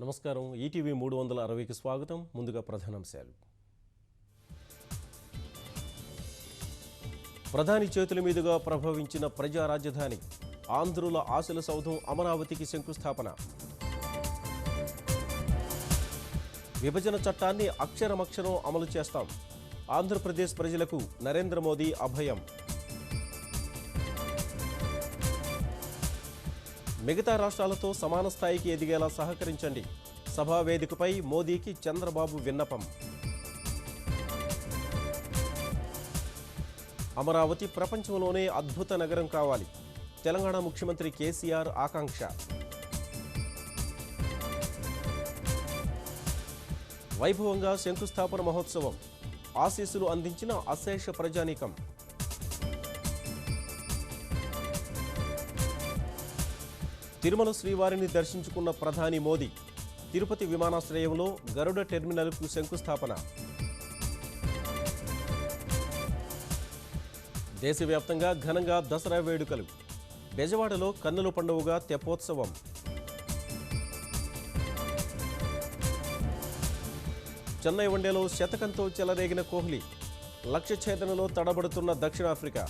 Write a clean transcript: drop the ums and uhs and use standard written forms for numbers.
నమస్కారం. ఈటీవీ 360కి స్వాగతం. ముందుగా ప్రధానాంశాలు. ప్రధాని చేతుల మీదుగా ప్రభవించిన ప్రజా రాజధాని, ఆంధ్రుల ఆశల సౌధం అమరావతికి శంకుస్థాపన. విభజన చట్టాన్ని అక్షరమక్షరం అమలు చేస్తాం, ఆంధ్రప్రదేశ్ ప్రజలకు నరేంద్ర మోదీ అభయం. మిగతా రాష్ట్రాలతో సమాన స్థాయికి ఎదిగేలా సహకరించండి, సభా వేదికపై మోదీకి చంద్రబాబు విన్నపం. అమరావతి ప్రపంచంలోనే అద్భుత నగరం కావాలి, తెలంగాణ ముఖ్యమంత్రి కేసీఆర్ ఆకాంక్ష. వైభవంగా శంకుస్థాపన మహోత్సవం, ఆశీస్సులు అందించిన అశేష ప్రజానీకం. తిరుమల శ్రీవారిని దర్శించుకున్న ప్రధాని మోదీ, తిరుపతి విమానాశ్రయంలో గరుడ టెర్మినల్కు శంకుస్థాపన. దేశవ్యాప్తంగా ఘనంగా దసరా వేడుకలు, బెజవాడలో కన్నుల పండువగా తెప్పోత్సవం. చెన్నై వన్డేలో శతకంతో చెలరేగిన కోహ్లీ, లక్ష్య ఛేదనలో తడబడుతున్న దక్షిణాఫ్రికా.